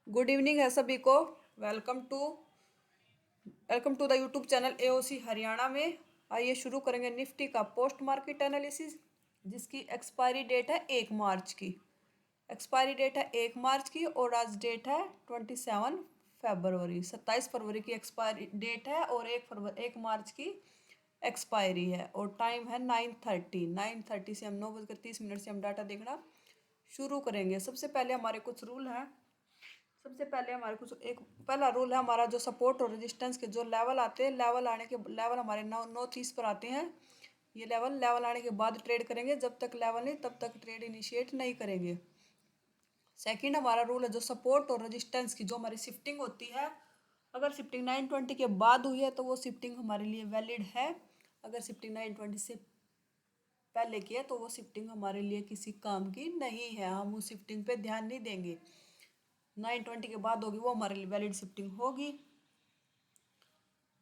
Good evening है सभी को। Welcome to welcome to the YouTube channel AOC Haryana में। आइए शुरू करेंगे निफ्टी का पोस्ट मार्केट एनालिसिस, जिसकी एक्सपायरी डेट है 1 मार्च की। एक्सपायरी डेट है 1 मार्च की और आज डेट है 27 फरवरी। 27 फरवरी की एक्सपायरी डेट है और 1 मार्च की एक्सपायरी है और टाइम है 9:30। 9:30 से हम 9:30 से हम डाटा देखना शुरू करेंगे। सबसे पहले हमारे कुछ रूल हैं। सबसे पहले हमारे कुछ एक पहला रूल है हमारा, जो सपोर्ट और रेजिस्टेंस के जो लेवल आते हैं, लेवल हमारे 9:30 पर आते हैं। ये लेवल आने के बाद ट्रेड करेंगे, जब तक लेवल नहीं तब तक ट्रेड इनिशिएट नहीं करेंगे। सेकंड हमारा रूल है, जो सपोर्ट और रेजिस्टेंस की जो हमारी शिफ्टिंग होती है, अगर शिफ्टिंग 9:20 के बाद हुई है तो वो शिफ्टिंग हमारे लिए वैलिड है। अगर शिफ्टिंग 9:20 से पहले की है तो वो शिफ्टिंग हमारे लिए किसी काम की नहीं है, हम उस शिफ्टिंग पे ध्यान नहीं देंगे। 9:20 के बाद होगी वो हमारे लिए वैलिड शिफ्टिंग होगी।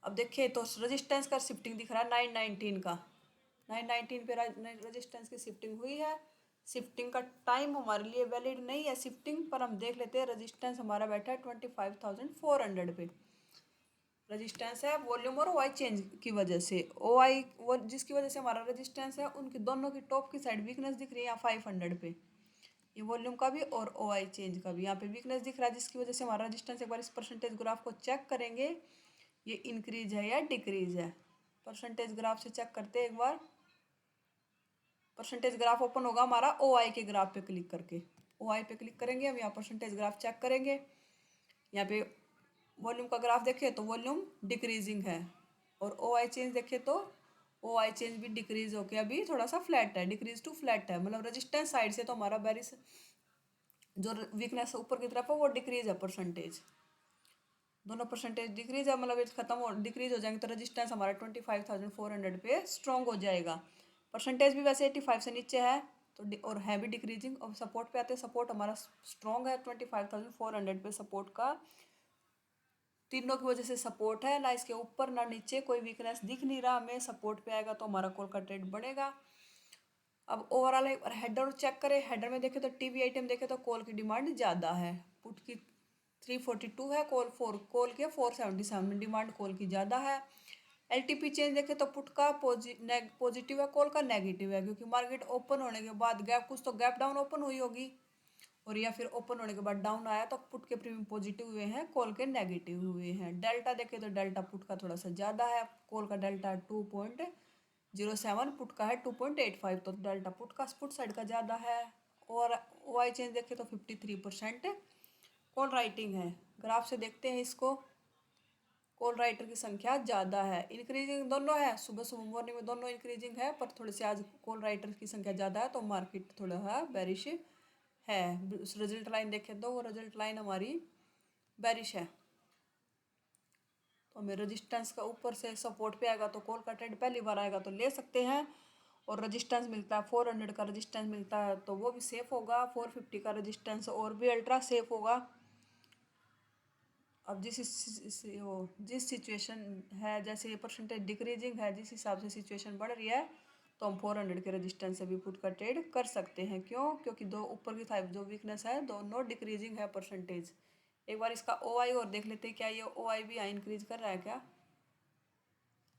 अब देखिए तो रेजिस्टेंस का शिफ्टिंग दिख रहा है 9:19 का। 9:19 पे रेजिस्टेंस की शिफ्टिंग हुई है। शिफ्टिंग का टाइम हमारे लिए वैलिड नहीं है शिफ्टिंग पर। हम देख लेते हैं रेजिस्टेंस हमारा बैठा है 25,400 पे। रेजिस्टेंस है वॉल्यूम और ओआई चेंज की वजह से। ओआई वो जिसकी वजह से हमारा रेजिस्टेंस है, उनकी दोनों की टॉप की साइड वीकनेस दिख रही है यहाँ 500 पे। ये वॉल्यूम का भी और ओआई चेंज का भी यहाँ पे वीकनेस दिख रहा है, जिसकी वजह से हमारा रेजिस्टेंस, एक बार इस परसेंटेज ग्राफ को चेक करेंगे, ये इंक्रीज है या डिक्रीज है। परसेंटेज ग्राफ से चेक करते हैं एक बार। परसेंटेज ग्राफ ओपन होगा हमारा ओआई के ग्राफ पे क्लिक करके। ओआई पे क्लिक करेंगे, हम यहाँ परसेंटेज ग्राफ चेक करेंगे। यहाँ पे वॉल्यूम का ग्राफ देखें तो वॉल्यूम डिक्रीजिंग है और ओआई चेंज देखें तो ओआई चेंज भी डिक्रीज होके अभी थोड़ा सा फ्लैट है, डिक्रीज टू फ्लैट है। मतलब रेजिस्टेंस साइड से तो हमारा बेरिस जो वीकनेस ऊपर की तरफ है वो डिक्रीज है परसेंटेज। दोनों परसेंटेज डिक्रीज है, मतलब ये खत्म हो डिक्रीज हो जाएंगे तो रेजिस्टेंस हमारा 25,400 पे स्ट्रॉन्ग हो जाएगा। परसेंटेज भी वैसे 85 से नीचे है तो और है भी डिक्रीजिंग। और सपोर्ट पे आते हैं, सपोर्ट हमारा स्ट्रॉन्ग है 25,400 पे। सपोर्ट का तीनों की वजह से सपोर्ट है, ना इसके ऊपर ना नीचे कोई वीकनेस दिख नहीं रहा हमें। सपोर्ट पे आएगा तो हमारा कॉल का ट्रेड बढ़ेगा। अब ओवरऑल हेडर चेक करें। हेडर में देखें तो टीवी आइटम देखें तो कॉल की डिमांड ज़्यादा है। पुट की 342 है, कॉल की 477। डिमांड कॉल की ज़्यादा है। एलटीपी चेंज देखें तो पुट का पॉजिटिव है, कॉल का नेगेटिव है, क्योंकि मार्केट ओपन होने के बाद गैप कुछ तो गैप डाउन ओपन हुई होगी और या फिर ओपन होने के बाद डाउन आया तो पुट के प्रीमियम पॉजिटिव हुए हैं, कॉल के नेगेटिव हुए हैं। डेल्टा देखें तो डेल्टा पुट का थोड़ा सा ज़्यादा है, कॉल का डेल्टा 2.07, पुट का है 2.85, तो डेल्टा पुट साइड का ज़्यादा है। और ओआई चेंज देखें तो 53% कॉल राइटिंग है। ग्राफ से देखते हैं इसको। कॉल राइटर की संख्या ज़्यादा है, इंक्रीजिंग दोनों है, सुबह सुबह मॉर्निंग में दोनों इंक्रीजिंग है, पर थोड़ी सी आज कॉल राइटर की संख्या ज़्यादा है तो मार्केट थोड़ा सा बेरिश है। रिजल्ट लाइन देखें तो वो रिजल्ट लाइन हमारी बेरिश है, तो हमें रेजिस्टेंस का ऊपर से सपोर्ट पे आएगा तो कॉल का ट्रेड पहली बार आएगा तो ले सकते हैं। और रेजिस्टेंस मिलता है 400 का रेजिस्टेंस मिलता है तो वो भी सेफ होगा। 450 का रेजिस्टेंस और भी अल्ट्रा सेफ होगा। अब जिस सिचुएशन है, जैसे ये परसेंटेज डिक्रीजिंग है, जिस हिसाब से सिचुएशन बढ़ रही है तो हम 400 के रेजिस्टेंस से भी पुट का ट्रेड कर सकते हैं। क्यों? क्योंकि दो ऊपर की साइड जो वीकनेस है दोनों डिक्रीजिंग है परसेंटेज। एक बार इसका ओआई और देख लेते हैं, क्या ये ओआई भी यहाँ इंक्रीज कर रहा है क्या?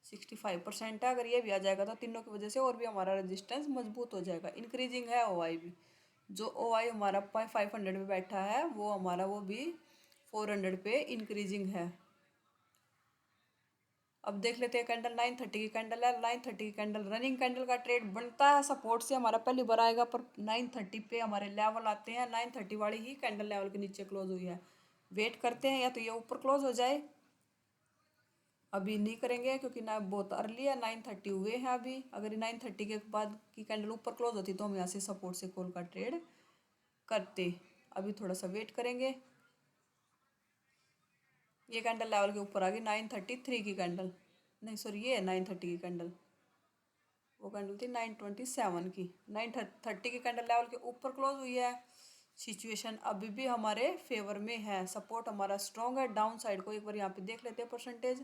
65% है। अगर ये भी आ जाएगा तो तीनों की वजह से और भी हमारा रेजिस्टेंस मजबूत हो जाएगा। इंक्रीजिंग है ओआई भी। जो ओआई हमारा 500 पे बैठा है वो हमारा वो भी 400 पे इंक्रीजिंग है। अब देख लेते हैं कैंडल 9:30 की कैंडल है। 9:30 की कैंडल रनिंग कैंडल का ट्रेड बनता है, सपोर्ट से हमारा पहली बार आएगा, पर 9:30 पे हमारे लेवल आते हैं। 9:30 वाली ही कैंडल लेवल के नीचे क्लोज हुई है। वेट करते हैं या तो ये ऊपर क्लोज हो जाए, अभी नहीं करेंगे क्योंकि ना बहुत अर्ली है, 9:30 हुए हैं अभी। अगर 9:30 के बाद की कैंडल ऊपर क्लोज होती तो हम यहाँ से सपोर्ट से कॉल का ट्रेड करते। अभी थोड़ा सा वेट करेंगे। ये कैंडल लेवल के ऊपर आ गई 9:33 की कैंडल, नहीं सॉरी ये है 9:30 की कैंडल, वो कैंडल थी 9:27 की। 9:30 की कैंडल लेवल के ऊपर क्लोज हुई है। सिचुएशन अभी भी हमारे फेवर में है, सपोर्ट हमारा स्ट्रॉन्ग है। डाउन साइड को एक बार यहाँ पे देख लेते हैं। परसेंटेज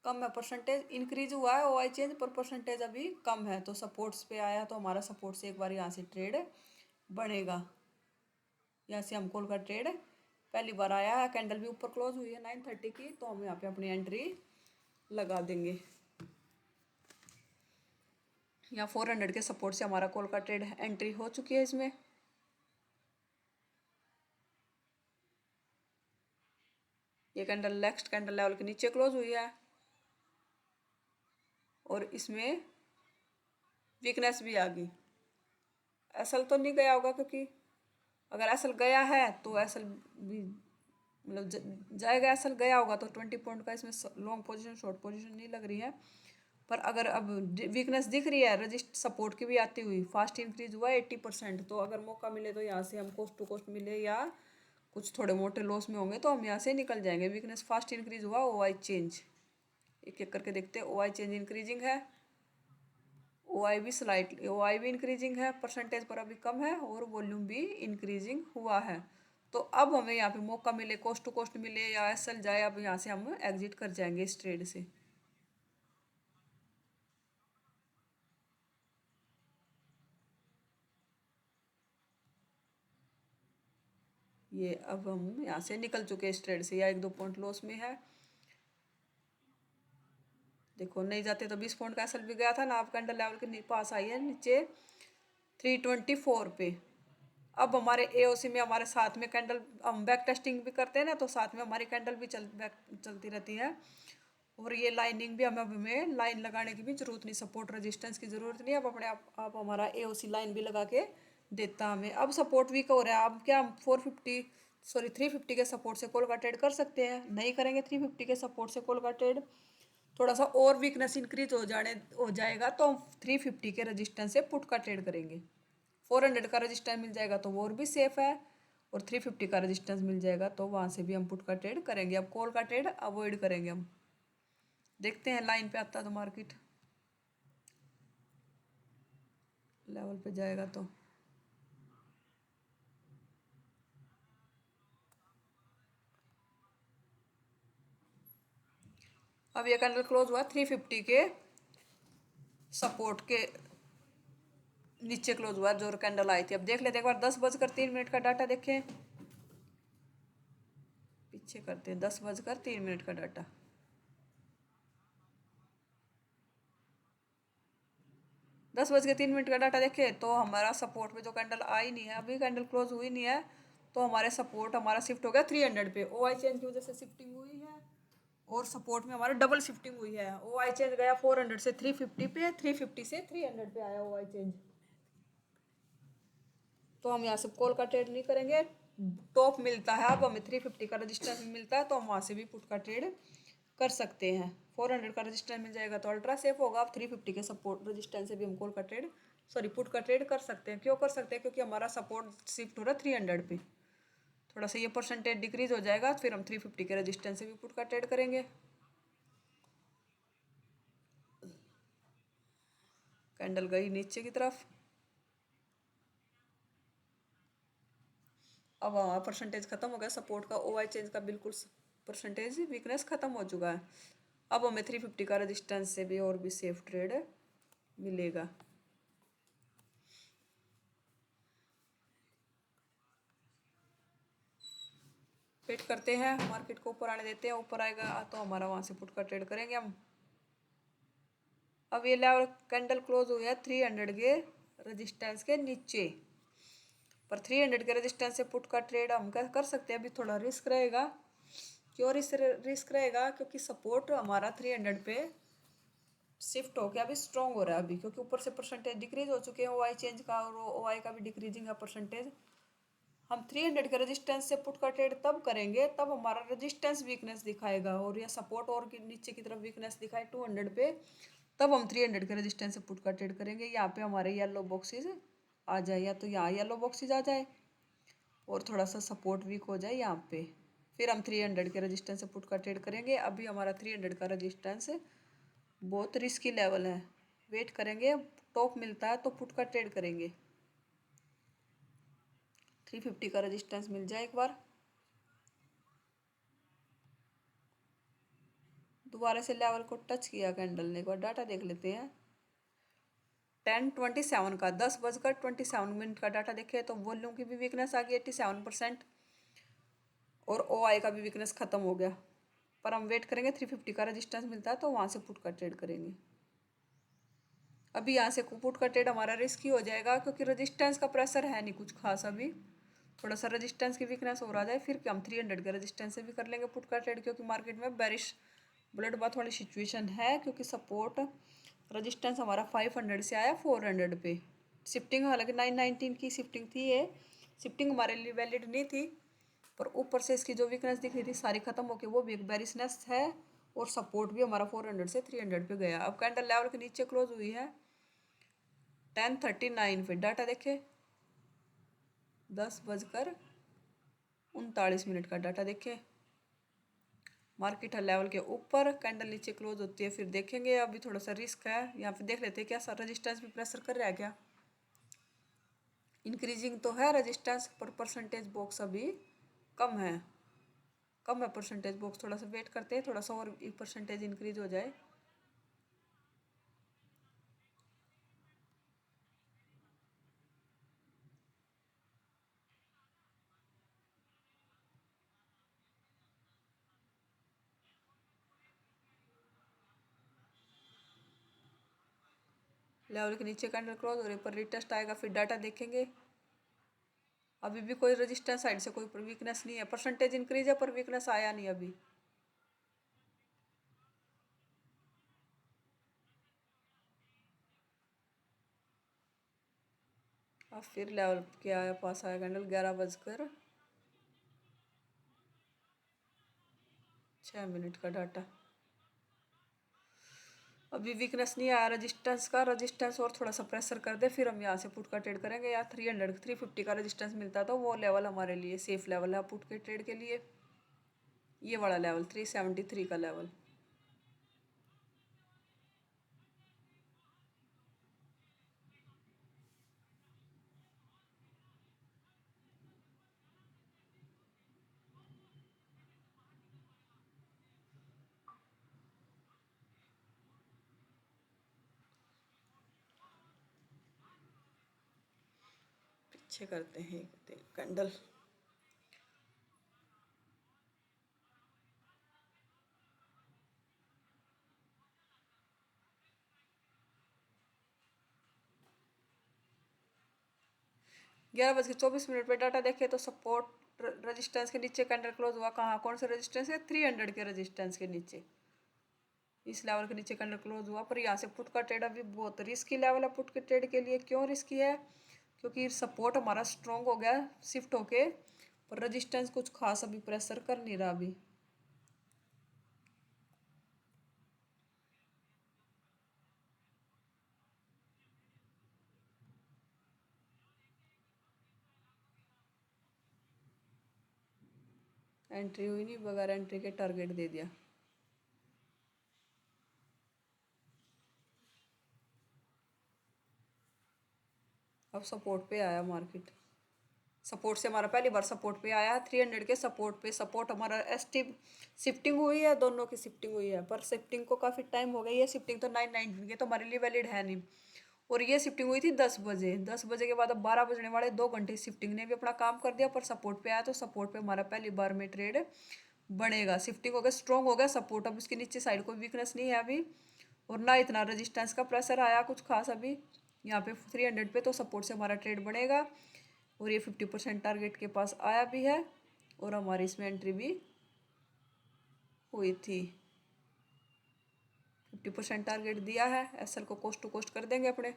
कम है, परसेंटेज इंक्रीज हुआ है ओआई चेंज पर परसेंटेज अभी कम है, तो सपोर्ट्स पे आया तो हमारा सपोर्ट से एक बार यहाँ से ट्रेड बढ़ेगा। यहाँ से हम कॉल का ट्रेड पहली बार आया है, कैंडल भी ऊपर क्लोज हुई है 9:30 की, तो हम यहाँ पे अपनी एंट्री लगा देंगे। यहाँ 400 के सपोर्ट से हमारा कॉल का ट्रेड एंट्री हो चुकी है इसमें। ये कैंडल नेक्स्ट कैंडल लेवल के नीचे क्लोज हुई है और इसमें वीकनेस भी आ गई। एसएल तो नहीं गया होगा, क्योंकि अगर एसएल गया है तो एसएल भी मतलब जाएगा। एसएल गया होगा तो 20 पॉइंट का इसमें लॉन्ग पोजीशन शॉर्ट पोजीशन नहीं लग रही है। पर अगर अब वीकनेस दिख रही है, रजिस्ट सपोर्ट की भी आती हुई, फास्ट इंक्रीज हुआ 80%, तो अगर मौका मिले तो यहाँ से हम कोस्ट टू कोस्ट मिले या कुछ थोड़े मोटे लॉस में होंगे तो हम यहाँ से निकल जाएंगे। वीकनेस फास्ट इंक्रीज हुआ। ओआई चेंज एक एक करके देखते हैं। ओआई चेंज इंक्रीजिंग है, ओआई भी स्लाइटली, ओआई भी इंक्रीजिंग है, परसेंटेज पर अभी कम है और वॉल्यूम भी इंक्रीजिंग हुआ है। तो अब हमें यहाँ पे मौका मिले, कोस्ट टू कोस्ट मिले या एसएल जाए, अब यहाँ से हम एग्जिट कर जाएंगे इस ट्रेड से। ये अब हम यहाँ से निकल चुके हैं इस ट्रेड से, या 1-2 पॉइंट लॉस में है। देखो नहीं जाते तो 20 पॉइंट का एसएल भी गया था ना। अब कैंडल लेवल के पास आई है नीचे 324 पे। अब हमारे एओसी में हमारे साथ में कैंडल, हम बैक टेस्टिंग भी करते हैं ना, तो साथ में हमारी कैंडल भी चलती रहती है। और ये लाइनिंग भी हमें लाइन लगाने की भी जरूरत नहीं, सपोर्ट रेजिस्टेंस की जरूरत नहीं। अब अपने आप हमारा एओसी लाइन भी लगा के देता हमें। अब सपोर्ट वीक हो रहा है, अब क्या हम 350 के सपोर्ट से कॉल का ट्रेड कर सकते हैं? नहीं करेंगे। 350 के सपोर्ट से कॉल का ट्रेड। थोड़ा सा और वीकनेस इंक्रीज हो जाएगा तो हम 350 के रजिस्टेंस से पुट का ट्रेड करेंगे। 400 का रजिस्टेंस मिल जाएगा तो वो और भी सेफ है, और 350 का रजिस्टेंस मिल जाएगा तो वहाँ से भी हम पुट का ट्रेड करेंगे। अब कॉल का ट्रेड अवॉइड करेंगे हम। देखते हैं लाइन पे आता तो मार्केट लेवल पे जाएगा तो। अब ये कैंडल क्लोज हुआ 350 के सपोर्ट के नीचे क्लोज हुआ, जो कैंडल आई थी। अब देख लेते एक बार 10:03 का डाटा देखें, पीछे करते हैं 10:03 का डाटा। 10:03 का डाटा देखें तो हमारा सपोर्ट पे जो कैंडल आई नहीं है, अभी कैंडल क्लोज हुई नहीं है, तो हमारे सपोर्ट हमारा शिफ्ट हो गया 300 पे। ओआई चेंज की वजह से शिफ्टिंग हुई है और सपोर्ट में हमारा डबल शिफ्टिंग हुई है। ओआई चेंज गया 400 से 350 पे, 350 से 300 पे आया ओआई चेंज। तो हम यहाँ से कॉल का ट्रेड नहीं करेंगे। टॉप मिलता है, अब हमें 350 का रजिस्टेंस मिलता है तो हम वहाँ से भी पुट का ट्रेड कर सकते हैं। 400 का रजिस्टेंस मिल जाएगा तो अल्ट्रा सेफ होगा। अब 350 के सपोर्ट रजिस्टेंस से भी हम कॉल का ट्रेड पुट का ट्रेड कर सकते हैं। क्यों कर सकते हैं? क्योंकि हमारा सपोर्ट शिफ्ट हो रहा है 300 पे। थोड़ा सा ये परसेंटेज डिक्रीज हो जाएगा, फिर हम 350 के रजिस्टेंस से भी पुट का ट्रेड करेंगे। कैंडल गई नीचे की तरफ। अब हमारा परसेंटेज खत्म हो गया सपोर्ट का, ओआई चेंज का बिल्कुल परसेंटेज वीकनेस खत्म हो चुका है। अब हमें 350 का रजिस्टेंस से भी और भी सेफ ट्रेड मिलेगा। वेट करते हैं, मार्केट को ऊपर आने देते हैं। ऊपर आएगा तो हमारा वहाँ से पुट का ट्रेड करेंगे हम। अब ये लेवल कैंडल क्लोज हुई है 300 के रजिस्टेंस के नीचे, पर 300 के रजिस्टेंस से पुट का ट्रेड हम कर सकते हैं। अभी थोड़ा रिस्क रहेगा। क्यों रिस्क रहेगा? क्योंकि सपोर्ट हमारा 300 पे शिफ्ट हो गया, अभी स्ट्रॉन्ग हो रहा है अभी, क्योंकि ऊपर से परसेंटेज डिक्रीज हो चुके हैं ओआई चेंज का, और ओआई का भी डिक्रीजिंग है परसेंटेज। हम 300 के रेजिस्टेंस से पुट का ट्रेड तब करेंगे तब हमारा रेजिस्टेंस वीकनेस दिखाएगा, और यह सपोर्ट और नीचे की तरफ वीकनेस दिखाए 200 पे, तब हम 300 के रेजिस्टेंस से पुट का ट्रेड करेंगे। यहाँ पे हमारे येलो बॉक्सेस आ जाए, या तो यहाँ येलो बॉक्सेस आ जाए और थोड़ा सा सपोर्ट वीक हो जाए यहाँ पे, फिर हम 300 के रेजिस्टेंस से पुट का ट्रेड करेंगे। अभी हमारा 300 का रेजिस्टेंस बहुत रिस्की लेवल है। वेट करेंगे, टॉप मिलता है तो पुट का ट्रेड करेंगे। 350 का रेजिस्टेंस मिल जाए एक बार, दोबारा से लेवल को टच किया कैंडल ने। एक बार डाटा देख लेते हैं। 10:27 का 10:27 का डाटा देखे तो वॉल्यूम की भी वीकनेस आ गई 87%, और ओ आई का भी वीकनेस खत्म हो गया। पर हम वेट करेंगे 350 का रेजिस्टेंस मिलता है तो वहाँ से पुट का ट्रेड करेंगे। अभी यहाँ से पुट का ट्रेड हमारा रिस्की हो जाएगा क्योंकि रेजिस्टेंस का प्रेशर है नहीं कुछ खास। अभी थोड़ा सा रेजिस्टेंस की वीकनेस हो रहा है, फिर हम 300 के रेजिस्टेंस से भी कर लेंगे पुट का ट्रेड, क्योंकि मार्केट में बेरिश ब्लड बाथ वाली सिचुएशन है। क्योंकि सपोर्ट रेजिस्टेंस हमारा 500 से आया 400 पे। शिफ्टिंग हालांकि 919 की शिफ्टिंग थी, ये शिफ्टिंग हमारे लिए वैलिड नहीं थी, पर ऊपर से इसकी जो वीकनेस दिख रही थी सारी खत्म होकर वो भी एक बेरिशनेस है। और सपोर्ट भी हमारा 400 से 300 पे गया। अब कैंडल लेवल के नीचे क्लोज हुई है 10:39 पे। डाटा देखे 10:39 का डाटा देखे। मार्केट है लेवल के ऊपर, कैंडल नीचे क्लोज होती है फिर देखेंगे। अभी थोड़ा सा रिस्क है, यहाँ पे देख लेते हैं क्या रेजिस्टेंस भी प्रेशर कर रहा है क्या। इंक्रीजिंग तो है रेजिस्टेंस, पर परसेंटेज बॉक्स अभी कम है, कम है परसेंटेज बॉक्स। थोड़ा सा वेट करते हैं, थोड़ा सा और परसेंटेज इंक्रीज हो जाए। लेवल के नीचे कैंडल क्लोज हो रही पर रिटेस्ट आएगा फिर डाटा देखेंगे। अभी भी कोई रेजिस्टेंस साइड से कोई वीकनेस नहीं है, परसेंटेज इंक्रीज है पर वीकनेस आया नहीं अभी। अब फिर लेवल के आया पास आया कैंडल 11:06 का डाटा। अभी वीकनेस नहीं आया रेजिस्टेंस का, रेजिस्टेंस और थोड़ा सा प्रेशर कर दे फिर हम यहाँ से पुट का ट्रेड करेंगे। या 350 का रेजिस्टेंस मिलता तो वो लेवल हमारे लिए सेफ लेवल है पुट के ट्रेड के लिए। ये वाला लेवल 373 का लेवल। पीछे करते हैं कैंडल। ग्यारह बज के 24 पे डाटा देखे तो सपोर्ट रेजिस्टेंस के नीचे कैंडल क्लोज हुआ। कहाँ, कौन से रेजिस्टेंस है, 300 के रेजिस्टेंस के नीचे, इस लेवल के नीचे कैंडल क्लोज हुआ। पर यहाँ से पुट का ट्रेड अभी बहुत रिस्की लेवल है पुट के ट्रेड के लिए। क्यों रिस्की है, क्योंकि सपोर्ट हमारा स्ट्रॉन्ग हो गया शिफ्ट होके, पर रेजिस्टेंस कुछ खास अभी प्रेशर कर नहीं रहा अभी। एंट्री हुई नहीं, बगैर एंट्री के टारगेट दे दिया। अब सपोर्ट पे आया मार्केट, सपोर्ट से हमारा पहली बार सपोर्ट पे आया है 300 के सपोर्ट पे। सपोर्ट हमारा एसटी शिफ्टिंग हुई है, दोनों की शिफ्टिंग हुई है, पर शिफ्टिंग को काफ़ी टाइम हो गई है। शिफ्टिंग तो 919 की तो हमारे लिए वैलिड है नहीं। और ये शिफ्टिंग हुई थी 10 बजे, 10 बजे के बाद अब 12 बजने वाले, 2 घंटे शिफ्टिंग ने भी अपना काम कर दिया। पर सपोर्ट पे आया तो सपोर्ट पे हमारा पहली बार में ट्रेड बनेगा। शिफ्टिंग हो गया, स्ट्रॉन्ग हो गया सपोर्ट। अब उसके नीचे साइड कोई वीकनेस नहीं है अभी, और ना इतना रेजिस्टेंस का प्रेशर आया कुछ खास अभी यहाँ पे 300 पे। तो सपोर्ट से हमारा ट्रेड बनेगा और ये 50% टारगेट के पास आया भी है और हमारी इसमें एंट्री भी हुई थी। 50% टारगेट दिया है, एसएल को कोस्ट टू कोस्ट कर देंगे अपने।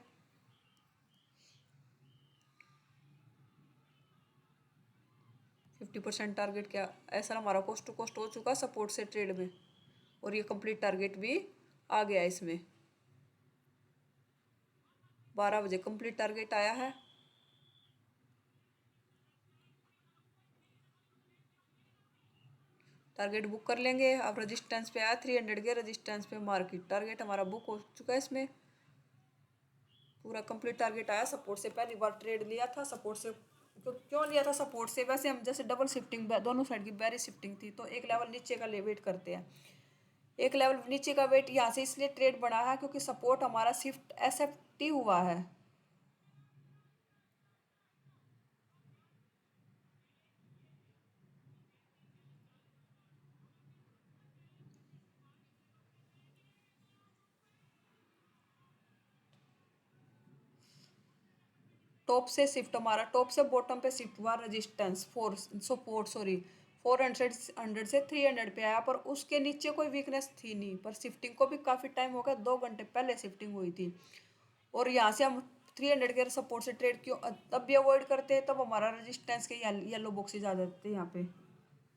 फिफ्टी परसेंट टारगेट क्या, ऐसा हमारा कोस्ट टू कोस्ट हो चुका सपोर्ट से ट्रेड में, और ये कंप्लीट टारगेट भी आ गया इसमें। 12 बजे कंप्लीट टारगेट आया है। टारगेट बुक कर लेंगे। अब रेजिस्टेंस पे आया 300 के रेजिस्टेंस पे, मार्केट टारगेट हमारा बुक हो चुका है। इसमें पूरा कंप्लीट टारगेट आया। सपोर्ट से पहली बार ट्रेड लिया था, सपोर्ट से क्यों लिया था, सपोर्ट से वैसे हम जैसे डबल शिफ्टिंग दोनों साइड की बैरी शिफ्टिंग थी तो एक लेवल नीचे का ले वेट करते हैं। एक लेवल नीचे का वेट यहाँ से इसलिए ट्रेड बना है क्योंकि सपोर्ट हमारा शिफ्ट एसएफटी हुआ है। टॉप से शिफ्ट, हमारा टॉप से बॉटम पे शिफ्ट हुआ रेजिस्टेंस फोर सपोर्ट सॉरी 400 से 300 पे आया, पर उसके नीचे कोई वीकनेस थी नहीं, पर शिफ्टिंग को भी काफ़ी टाइम हो गया, 2 घंटे पहले शिफ्टिंग हुई थी। और यहाँ से हम 300 के सपोर्ट से ट्रेड क्यों तब भी अवॉइड करते हैं, तब हमारा रेजिस्टेंस के येलो बॉक्सेज आ जाते हैं यहाँ पे।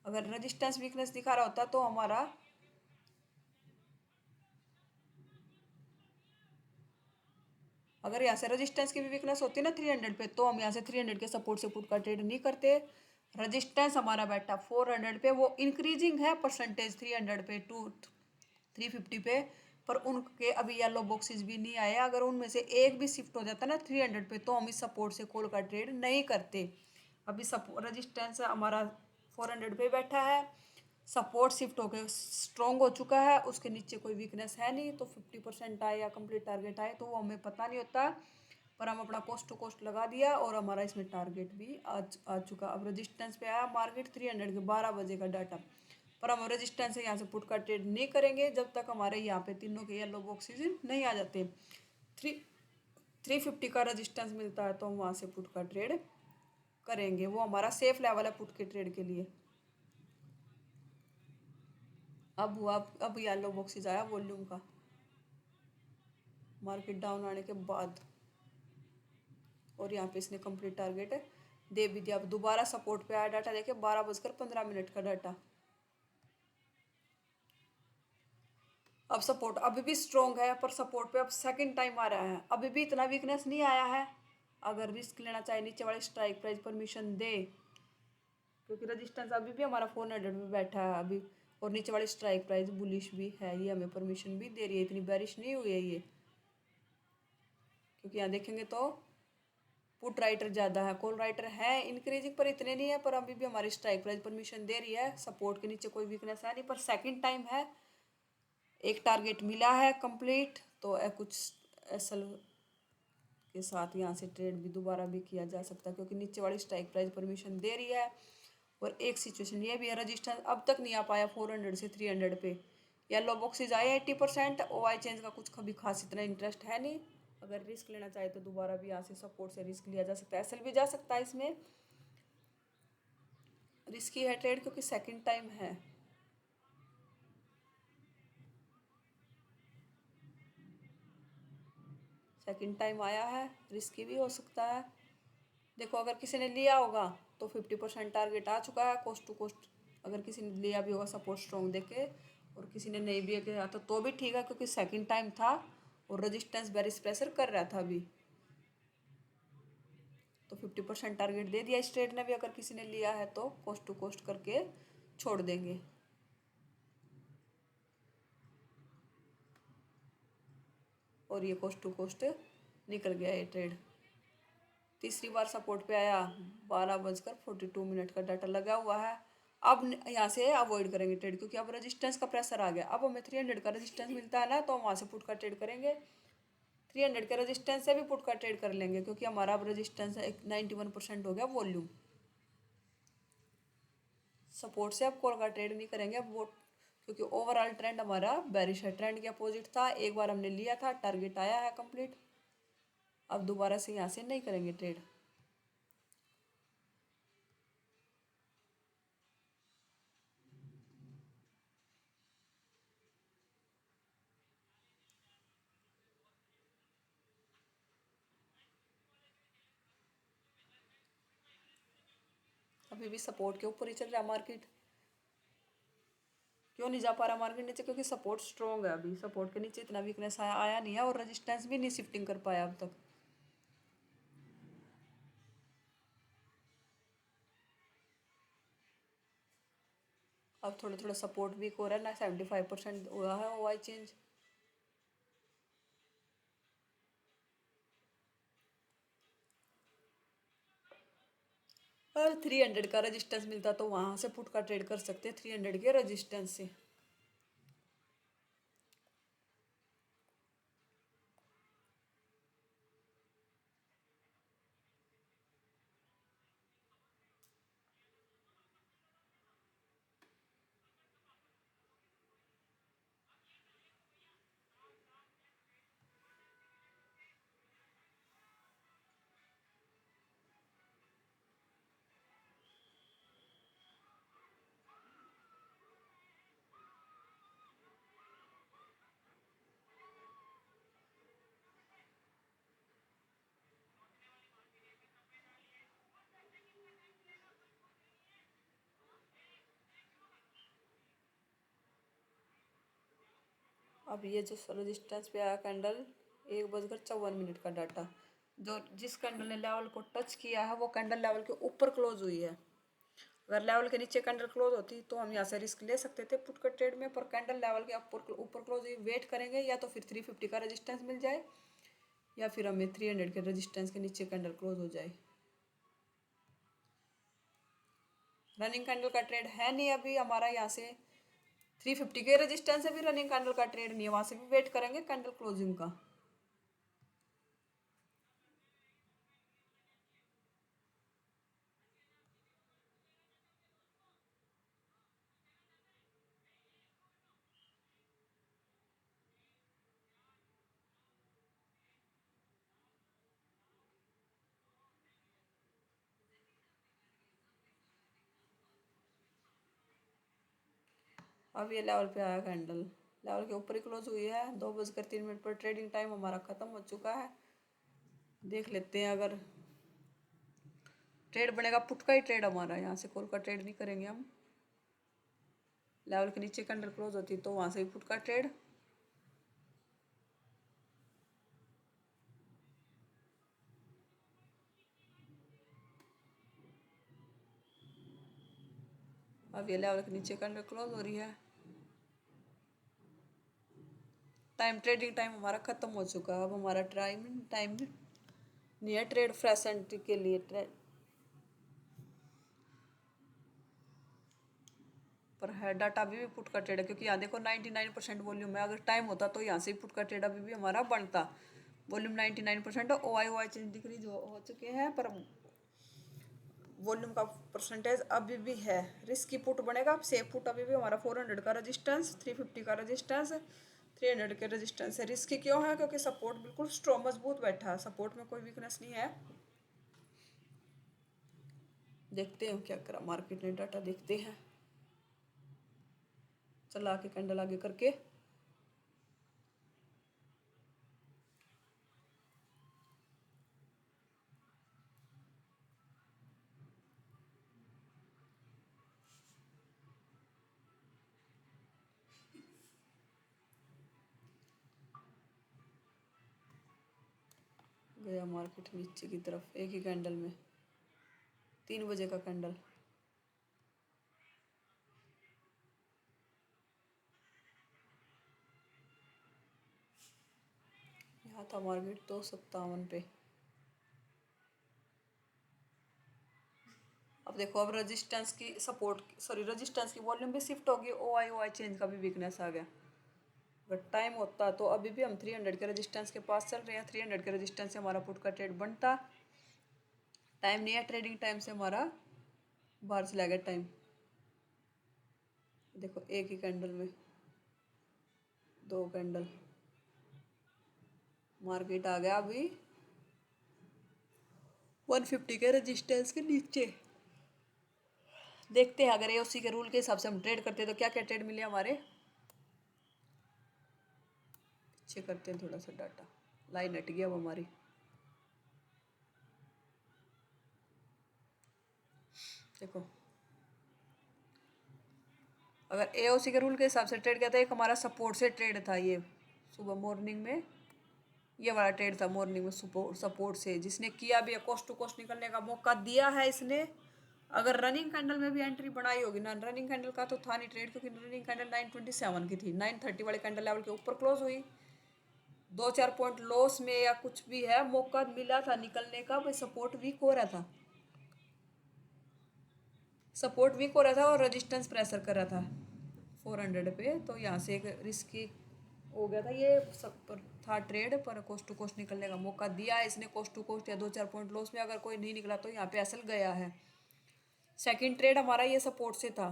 अगर रेजिस्टेंस वीकनेस दिखा रहा होता तो हमारा अगर यहाँ से रेजिस्टेंस की भी वीकनेस होती है ना 300 पे, तो हम यहाँ से 300 के सपोर्ट से पुट का ट्रेड नहीं करते। रेजिस्टेंस हमारा बैठा 400 पे, वो इंक्रीजिंग है परसेंटेज 300 पे टू 350 पे, पर उनके अभी येलो बॉक्सेस भी नहीं आए। अगर उनमें से एक भी शिफ्ट हो जाता ना 300 पे, तो हम इस सपोर्ट से कॉल का ट्रेड नहीं करते। अभी रेजिस्टेंस हमारा 400 पे बैठा है, सपोर्ट शिफ्ट होकर स्ट्रॉन्ग हो चुका है, उसके नीचे कोई वीकनेस है नहीं, तो 50% आए या कंप्लीट टारगेट आए तो वो हमें पता नहीं होता, पर हम अपना कॉस्ट टू कॉस्ट लगा दिया और हमारा इसमें टारगेट भी आ चुका। अब रेजिस्टेंस पे आया मार्केट 300 के 12 बजे का डाटा, पर हम रेजिस्टेंस से यहाँ से पुट का ट्रेड नहीं करेंगे जब तक हमारे यहाँ पे तीनों के येलो बॉक्सेस नहीं आ जाते। 350 का रेजिस्टेंस मिलता है तो हम वहाँ से पुट का ट्रेड करेंगे, वो हमारा सेफ लेवल है पुट के ट्रेड के लिए। अब हुआ, अब येलो बॉक्सेस आया वॉल्यूम का मार्केट डाउन आने के बाद, और यहाँ पे इसने कंप्लीट टारगेट दे भी दिया। अब दोबारा सपोर्ट पे आया डाटा, देखिए 12:15 का डाटा। अब सपोर्ट अभी भी स्ट्रॉन्ग है, पर सपोर्ट पे अब सेकंड टाइम आ रहा है, अभी भी इतना वीकनेस नहीं आया है। अगर रिस्क लेना चाहे नीचे वाले स्ट्राइक प्राइस परमिशन दे, क्योंकि रजिस्टेंस अभी भी हमारा 400 में बैठा है अभी, और नीचे वाली स्ट्राइक प्राइस बुलिश भी है, ये हमें परमिशन भी दे रही है, इतनी बैरिश नहीं हुई है ये। क्योंकि यहाँ देखेंगे तो पुट राइटर ज़्यादा है, कॉल राइटर है इंक्रीजिंग, पर इतने नहीं है, पर अभी भी हमारी स्ट्राइक प्राइस परमिशन दे रही है। सपोर्ट के नीचे कोई वीकनेस है नहीं, पर सेकंड टाइम है, एक टारगेट मिला है कंप्लीट, तो कुछ एसएल के साथ यहाँ से ट्रेड भी दोबारा भी किया जा सकता है, क्योंकि नीचे वाली स्ट्राइक प्राइस परमिशन दे रही है। और एक सिचुएशन ये भी है, रजिस्टेंस अब तक नहीं आ पाया 400 से 300 पे, येलो बॉक्सेज आए 80%। ओआई चेंज का कुछ कभी खास इतना इंटरेस्ट है नहीं, अगर रिस्क लेना चाहे तो दोबारा भी यहाँ से सपोर्ट से रिस्क लिया जा सकता है, एसएल भी जा सकता है, इसमें रिस्की है ट्रेड क्योंकि सेकंड टाइम है। सेकंड टाइम आया है, रिस्की भी हो सकता है। देखो अगर किसी ने लिया होगा तो 50% टारगेट आ चुका है कॉस्ट टू कॉस्ट, अगर किसी ने लिया भी होगा सपोर्ट स्ट्रॉन्ग देके, और किसी ने नहीं भी किया तो भी ठीक है, क्योंकि सेकंड टाइम था और रेजिस्टेंस बेरिश प्रेशर कर रहा था अभी, तो 50% टारगेट दे दिया इस ट्रेड ने भी। अगर किसी ने लिया है तो कॉस्ट टू कॉस्ट करके छोड़ देंगे। और ये कॉस्ट टू कॉस्ट निकल गया ये ट्रेड। तीसरी बार सपोर्ट पे आया, 12:42 का डाटा लगा हुआ है। अब यहाँ से अवॉइड करेंगे ट्रेड, क्योंकि अब रेजिस्टेंस का प्रेशर आ गया। अब हमें 300 का रेजिस्टेंस मिलता है ना, तो हम वहाँ से पुट का ट्रेड करेंगे। 300 के रेजिस्टेंस से भी पुट का ट्रेड कर लेंगे, क्योंकि हमारा अब रेजिस्टेंस एक 91% हो गया वॉल्यूम। सपोर्ट से अब कॉल का ट्रेड नहीं करेंगे अब वो, क्योंकि ओवरऑल ट्रेंड हमारा बेरिश है, ट्रेंड के अपोजिट था। एक बार हमने लिया था, टारगेट आया है कंप्लीट, अब दोबारा से यहाँ से नहीं करेंगे ट्रेड। अभी भी सपोर्ट के ऊपर ही चल रहा है मार्केट। क्यों नहीं जा पा रहा मार्केट नीचे? क्योंकि सपोर्ट स्ट्रॉन्ग है, अभी सपोर्ट के नीचे इतना वीकनेस आया नहीं है, और रेजिस्टेंस भी नहीं शिफ्टिंग कर पाया अब तक। अब थोड़ा थोड़ा सपोर्ट वीक हो रहा है ना, 75% हुआ है ओआई चेंज। और 300 का रेजिस्टेंस मिलता तो वहां से पुट का ट्रेड कर सकते हैं 300 के रेजिस्टेंस से। अब ये जो रेजिस्टेंस पे आया कैंडल 1:54 का डाटा, जो जिस कैंडल ने लेवल को टच किया है वो कैंडल लेवल के ऊपर क्लोज हुई है। अगर लेवल के नीचे कैंडल क्लोज होती तो हम यहाँ से रिस्क ले सकते थे पुट का ट्रेड में, पर कैंडल लेवल के ऊपर क्लोज हुई, वेट करेंगे या तो फिर 350 का रेजिस्टेंस मिल जाए या फिर हमें 300 के रेजिस्टेंस के नीचे कैंडल क्लोज हो जाए। रनिंग कैंडल का ट्रेड है नहीं अभी हमारा, यहाँ से 350 के रेजिस्टेंस से भी रनिंग कैंडल का ट्रेड नहीं है, वहां से भी वेट करेंगे कैंडल क्लोजिंग का। अब ये लेवल पे आया कैंडल, लेवल के ऊपर ही क्लोज हुई है। 2:03 पर ट्रेडिंग टाइम हमारा खत्म हो चुका है। देख लेते हैं अगर ट्रेड बनेगा, पुट का ही ट्रेड हमारा, यहाँ से कॉल का ट्रेड नहीं करेंगे हम। लेवल के नीचे कैंडल क्लोज होती तो वहां से भी पुट का ट्रेड। अब ये लेवल के नीचे कैंडल क्लोज हो रही है। टाइम ट्रेडिंग टाइम हमारा खत्म हो चुका है। अब हमारा टाइम नहीं है ट्रेड फ्रेसेंट के लिए ट्रेड पर है। डाटा अभी भी पुट का ट्रेड है, क्योंकि यहाँ देखो 99% वॉल्यूम है। अगर टाइम होता तो यहाँ से पुट का ट्रेड अभी भी हमारा बनता। वॉल्यूम 99% है। ओ आई चेंज डिक्रीज हो चुके हैं, पर वॉल्यूम का परसेंटेज अभी भी है। रिस्क की पुट बनेगा। अब सेफ पुट अभी भी हमारा 400 का रेजिस्टेंस, 350 का रेजिस्टेंस, 300 के रेजिस्टेंस है। रिस्क क्यों है? क्योंकि सपोर्ट बिल्कुल स्ट्रॉन्ग मजबूत बैठा है, सपोर्ट में कोई वीकनेस नहीं है। देखते हैं क्या करा मार्केट ने, डाटा देखते हैं। चला के कैंडल आगे करके गया मार्केट नीचे की तरफ। एक ही कैंडल में 3 बजे का कैंडल, यहाँ था मार्केट 257 पे। अब देखो, अब रेजिस्टेंस की रेजिस्टेंस की वॉल्यूम भी शिफ्ट होगी। ओ आई चेंज का भी वीकनेस आ गया। अगर टाइम होता तो अभी भी हम 300 के रेजिस्टेंस के पास चल रहे हैं। 300 के रेजिस्टेंस से हमारा पुट का ट्रेड बनता। टाइम नहीं है, ट्रेडिंग टाइम से हमारा बाहर चला गया टाइम। देखो एक ही कैंडल में 2 कैंडल, मार्केट आ गया अभी 150 के रेजिस्टेंस के नीचे। देखते हैं अगर एओसी के रूल के हिसाब से हम ट्रेड करते हैं तो क्या क्या ट्रेड मिले हमारे। पीछे करते हैं थोड़ा सा डाटा, लाइन हट गया अब हमारी। देखो अगर एओसी के रूल के हिसाब से ट्रेड किया था, एक हमारा सपोर्ट से ट्रेड था ये सुबह मॉर्निंग में, ये वाला ट्रेड था मॉर्निंग में सपोर्ट से, जिसने किया भी है। कोस्ट टू कोस्ट निकलने का मौका दिया है इसने। अगर रनिंग कैंडल में भी एंट्री बनाई होगी ना, रनिंग कैंडल का तो था नहीं ट्रेड, क्योंकि रनिंग कैंडल 927 की थी। 930 वाले कैंडल लेवल के ऊपर क्लोज हुई। 2-4 पॉइंट लॉस में या कुछ भी है, मौका मिला था निकलने का। भाई सपोर्ट वीक हो रहा था, सपोर्ट वीक हो रहा था और रेजिस्टेंस प्रेशर कर रहा था 400 पे। तो यहाँ से एक रिस्की हो गया था ये सब पर था ट्रेड, पर कोस्ट टू कोस्ट निकलने का मौका दिया है इसने। कोस्ट टू कोस्ट या 2-4 पॉइंट लॉस में अगर कोई नहीं निकला तो यहाँ पे असल गया है। सेकंड ट्रेड हमारा ये सपोर्ट से था,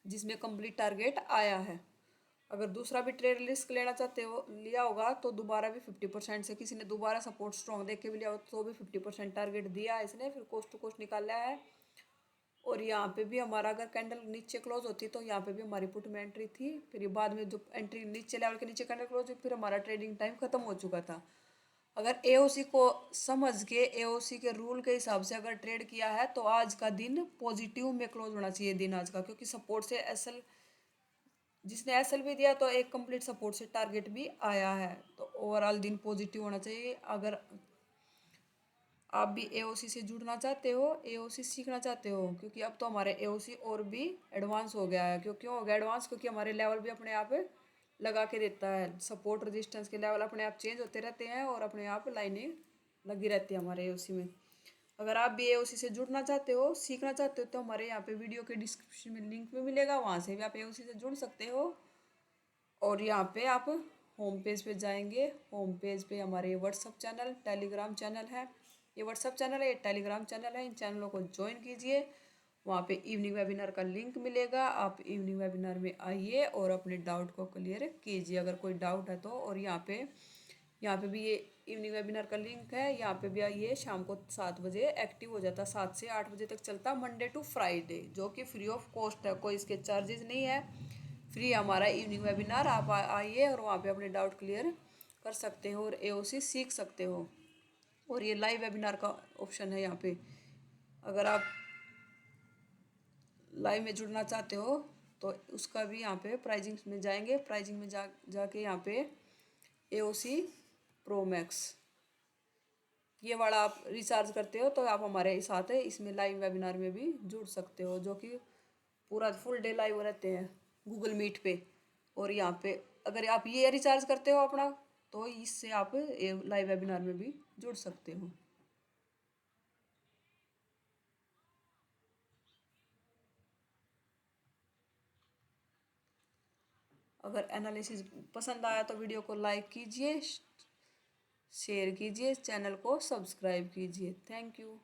जिसमें कंप्लीट टारगेट आया है। अगर दूसरा भी ट्रेड रिस्क लेना चाहते हो लिया होगा तो दोबारा भी 50% से किसी ने दोबारा सपोर्ट स्ट्रॉन्ग देख के भी लिया हो तो भी 50% टारगेट दिया है इसने, फिर कोस्ट टू कोस्ट निकाला है। और यहाँ पे भी हमारा अगर कैंडल नीचे क्लोज होती तो यहाँ पे भी हमारी पुट में एंट्री थी। फिर ये बाद में जो एंट्री नीचे लेवल के नीचे कैंडल क्लोज हुई, फिर हमारा ट्रेडिंग टाइम खत्म हो चुका था। अगर एओसी को समझ के एओसी के रूल के हिसाब से अगर ट्रेड किया है तो आज का दिन पॉजिटिव में क्लोज होना चाहिए दिन आज का, क्योंकि सपोर्ट से असल जिसने एसएल भी दिया तो एक कंप्लीट सपोर्ट से टारगेट भी आया है। तो ओवरऑल दिन पॉजिटिव होना चाहिए। अगर आप भी एओसी से जुड़ना चाहते हो, एओसी सीखना चाहते हो, क्योंकि अब तो हमारे एओसी और भी एडवांस हो गया है। क्यों हो गया एडवांस? क्योंकि हमारे लेवल भी अपने आप लगा के देता है। सपोर्ट रेजिस्टेंस के लेवल अपने आप चेंज होते रहते हैं और अपने आप लाइनें लगी रहती है हमारे एओसी में। अगर आप भी एओसी से जुड़ना चाहते हो, सीखना चाहते हो, तो हमारे यहाँ पे वीडियो के डिस्क्रिप्शन में लिंक भी मिलेगा, वहाँ से भी आप एओसी से जुड़ सकते हो। और यहाँ पे आप होम पेज पे जाएंगे, होम पेज पे हमारे व्हाट्सअप चैनल, टेलीग्राम चैनल है। ये व्हाट्सअप चैनल है, ये टेलीग्राम चैनल है। इन चैनलों को ज्वाइन कीजिए। वहाँ पे इवनिंग वेबिनार का लिंक मिलेगा। आप इवनिंग वेबिनार में आइए और अपने डाउट को क्लियर कीजिए अगर कोई डाउट है तो। और यहाँ पे भी ये इवनिंग वेबिनार का लिंक है। यहाँ पे भी आइए, शाम को 7 बजे एक्टिव हो जाता, 7 से 8 बजे तक चलता, मंडे टू फ्राइडे, जो कि फ्री ऑफ कॉस्ट है, कोई इसके चार्जेस नहीं है। फ्री हमारा इवनिंग वेबिनार। आप आइए और वहाँ पे अपने डाउट क्लियर कर सकते हो और एओसी सीख सकते हो। और ये लाइव वेबिनार का ऑप्शन है यहाँ पे। अगर आप लाइव में जुड़ना चाहते हो तो उसका भी यहाँ पे प्राइजिंग में जाएंगे, प्राइजिंग में जाके यहाँ पे एओसी प्रो मैक्स ये वाला आप रिचार्ज करते हो तो आप हमारे साथ है इसमें लाइव वेबिनार में भी जुड़ सकते हो, जो कि पूरा फुल डे लाइव रहते हैं गूगल मीट पे। और यहाँ पे अगर आप ये रिचार्ज करते हो अपना, तो इससे आप लाइव वेबिनार में भी जुड़ सकते हो। अगर एनालिसिस पसंद आया तो वीडियो को लाइक कीजिए, शेयर कीजिए, चैनल को सब्सक्राइब कीजिए। Thank you.